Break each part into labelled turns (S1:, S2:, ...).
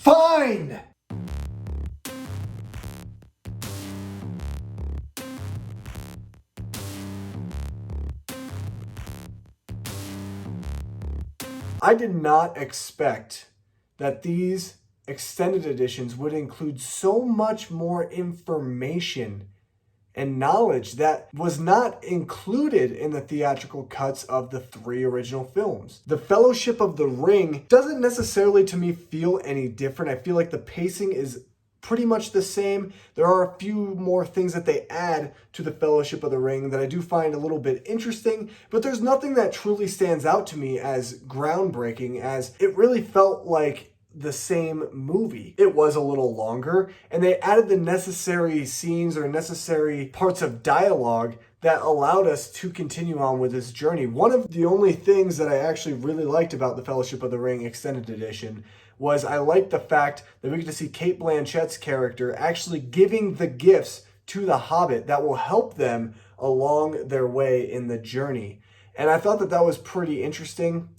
S1: Fine! I did not expect that these extended editions would include so much more information and knowledge that was not included in the theatrical cuts of the 3 original films. The Fellowship of the Ring doesn't necessarily, to me, feel any different. I feel like the pacing is pretty much the same. There are a few more things that they add to the Fellowship of the Ring that I do find a little bit interesting, but there's nothing that truly stands out to me as groundbreaking, as it really felt like the same movie. It was a little longer, and they added the necessary scenes or necessary parts of dialogue that allowed us to continue on with this journey. One of the only things that I actually really liked about the Fellowship of the Ring Extended Edition was I liked the fact that we get to see Cate Blanchett's character actually giving the gifts to the Hobbit that will help them along their way in the journey. And I thought that that was pretty interesting,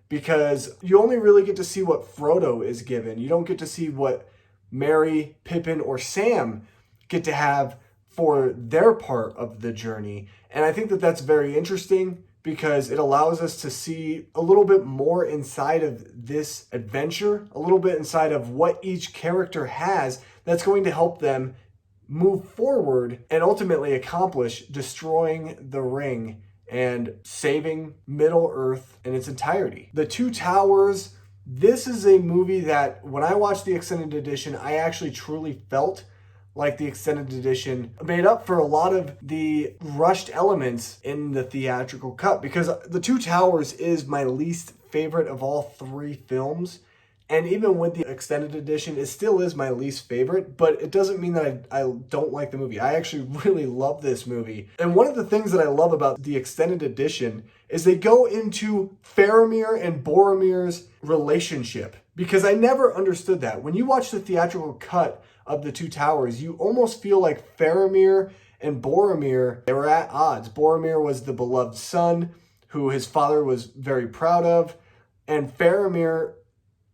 S1: because you only really get to see what Frodo is given. You don't get to see what Merry, Pippin, or Sam get to have for their part of the journey. And I think that that's very interesting, because it allows us to see a little bit more inside of this adventure, a little bit inside of what each character has that's going to help them move forward and ultimately accomplish destroying the ring and saving Middle-earth in its entirety. The Two Towers, this is a movie that when I watched the extended edition, I actually truly felt like the extended edition made up for a lot of the rushed elements in the theatrical cut, because The Two Towers is my least favorite of all 3 films. And even with the extended edition, it still is my least favorite, but it doesn't mean that I don't like the movie. I actually really love this movie. And one of the things that I love about the extended edition is they go into Faramir and Boromir's relationship, because I never understood that. When you watch the theatrical cut of The Two Towers, you almost feel like Faramir and Boromir, they were at odds. Boromir was the beloved son who his father was very proud of, and Faramir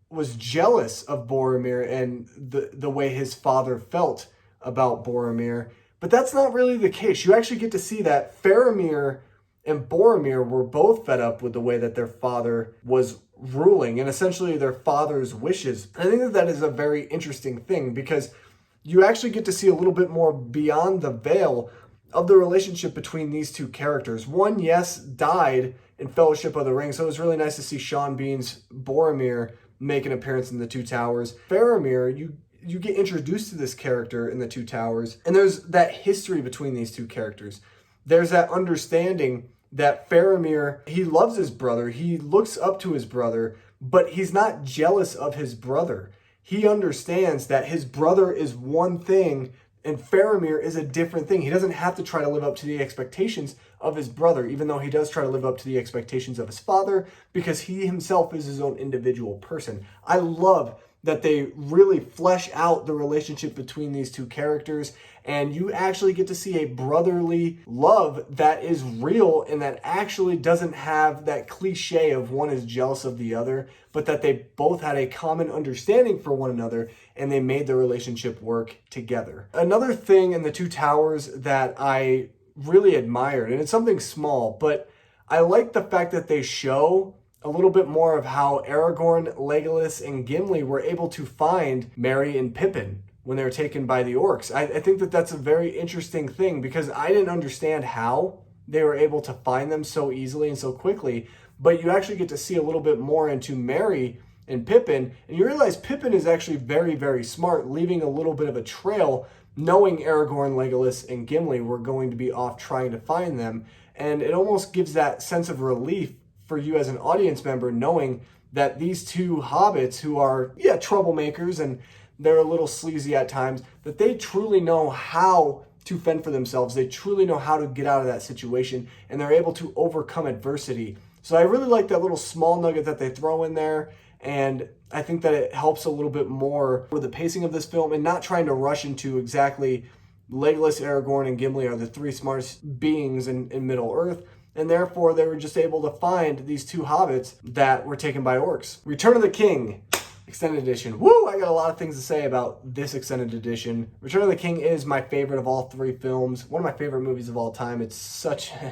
S1: was jealous of Boromir and the way his father felt about Boromir. But that's not really the case. You actually get to see that Faramir and Boromir were both fed up with the way that their father was ruling and essentially their father's wishes. I think that that is a very interesting thing, because you actually get to see a little bit more beyond the veil of the relationship between these two characters. One, yes, died in Fellowship of the Ring, so it was really nice to see Sean Bean's Boromir make an appearance in The Two Towers. Faramir, you get introduced to this character in The Two Towers, and there's that history between these two characters. There's that understanding that Faramir, he loves his brother, he looks up to his brother, but he's not jealous of his brother. He understands that his brother is one thing and Faramir is a different thing. He doesn't have to try to live up to the expectations of his brother, even though he does try to live up to the expectations of his father, because he himself is his own individual person. I love that they really flesh out the relationship between these two characters, and you actually get to see a brotherly love that is real and that actually doesn't have that cliche of one is jealous of the other, but that they both had a common understanding for one another and they made the relationship work together. Another thing in The Two Towers that I really admired, and it's something small, but I like the fact that they show a little bit more of how Aragorn, Legolas, and Gimli were able to find Merry and Pippin when they were taken by the orcs. I think that that's a very interesting thing, because I didn't understand how they were able to find them so easily and so quickly, but you actually get to see a little bit more into Merry and Pippin, and you realize Pippin is actually very, very smart, leaving a little bit of a trail, knowing Aragorn, Legolas, and Gimli were going to be off trying to find them, and it almost gives that sense of relief for you as an audience member, knowing that these two hobbits who are, troublemakers and they're a little sleazy at times, that they truly know how to fend for themselves. They truly know how to get out of that situation, and they're able to overcome adversity. So I really like that little small nugget that they throw in there, and I think that it helps a little bit more with the pacing of this film and not trying to rush into exactly Legolas, Aragorn, and Gimli are the three smartest beings in Middle-earth. And therefore, they were just able to find these two hobbits that were taken by orcs. Return of the King. Extended edition. Woo! I got a lot of things to say about this extended edition. Return of the King is my favorite of all three films. One of my favorite movies of all time. It's such an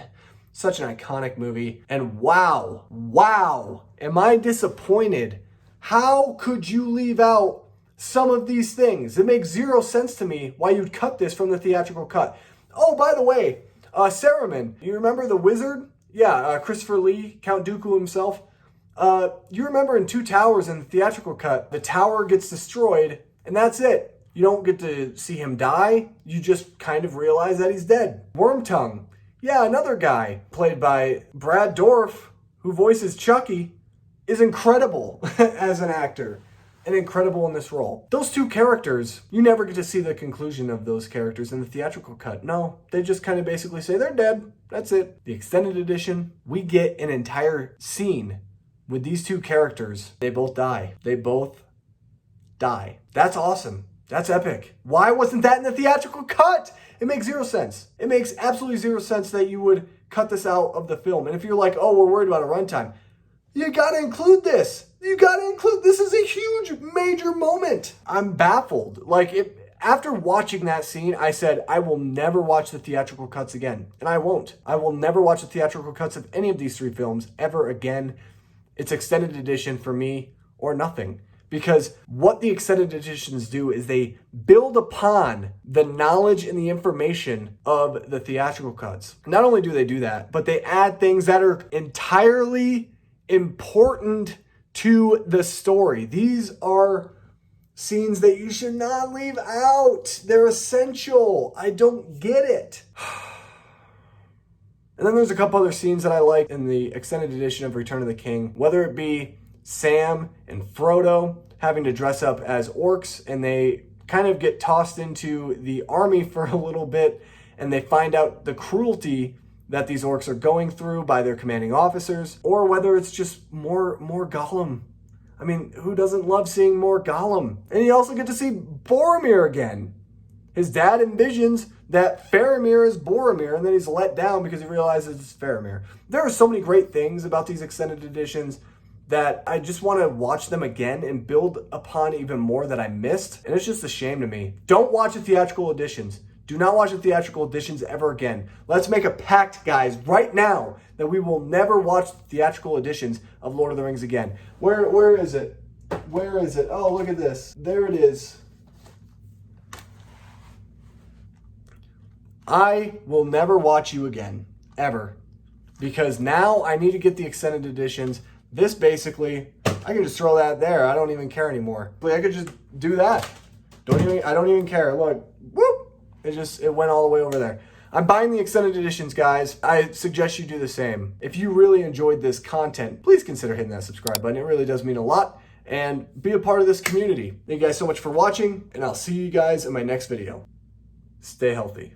S1: iconic movie. And wow, am I disappointed. How could you leave out some of these things? It makes zero sense to me why you'd cut this from the theatrical cut. Oh, by the way, Saruman, you remember the wizard? Yeah, Christopher Lee, Count Dooku himself. You remember in Two Towers in the theatrical cut, the tower gets destroyed, and that's it. You don't get to see him die. You just kind of realize that he's dead. Wormtongue. Yeah, another guy, played by Brad Dourif, who voices Chucky, is incredible as an actor. And incredible in this role. Those two characters, you never get to see the conclusion of those characters in the theatrical cut. No, they just kind of basically say they're dead. That's it. The extended edition, we get an entire scene with these two characters. They both die. That's awesome. That's epic. Why wasn't that in the theatrical cut? It makes zero sense. It makes absolutely zero sense that you would cut this out of the film. And if you're like, oh, we're worried about a runtime, you gotta include this. This is a huge, major moment. I'm baffled. After watching that scene, I said, I will never watch the theatrical cuts again. And I won't. I will never watch the theatrical cuts of any of these three films ever again. It's extended edition for me or nothing. Because what the extended editions do is they build upon the knowledge and the information of the theatrical cuts. Not only do they do that, but they add things that are entirely important to the story. These are scenes that you should not leave out. They're essential. I don't get it. And then there's a couple other scenes that I like in the extended edition of Return of the King, whether it be Sam and Frodo having to dress up as orcs, and they kind of get tossed into the army for a little bit, and they find out the cruelty that these orcs are going through by their commanding officers, or whether it's just more Gollum. I mean, who doesn't love seeing more Gollum? And you also get to see Boromir again. His dad envisions that Faramir is Boromir, and then he's let down because he realizes it's Faramir. There are so many great things about these extended editions that I just want to watch them again and build upon even more that I missed. And it's just a shame to me. Don't watch the theatrical editions. Do not watch the theatrical editions ever again. Let's make a pact, guys, right now, that we will never watch the theatrical editions of Lord of the Rings again. Where is it? Where is it? Oh, look at this. There it is. I will never watch you again, ever. Because now I need to get the extended editions. This basically, I can just throw that there. I don't even care anymore. I could just do that. I don't even care. Look, whoop. It went all the way over there. I'm buying the extended editions, guys. I suggest you do the same. If you really enjoyed this content, please consider hitting that subscribe button. It really does mean a lot. And be a part of this community. Thank you guys so much for watching, and I'll see you guys in my next video. Stay healthy.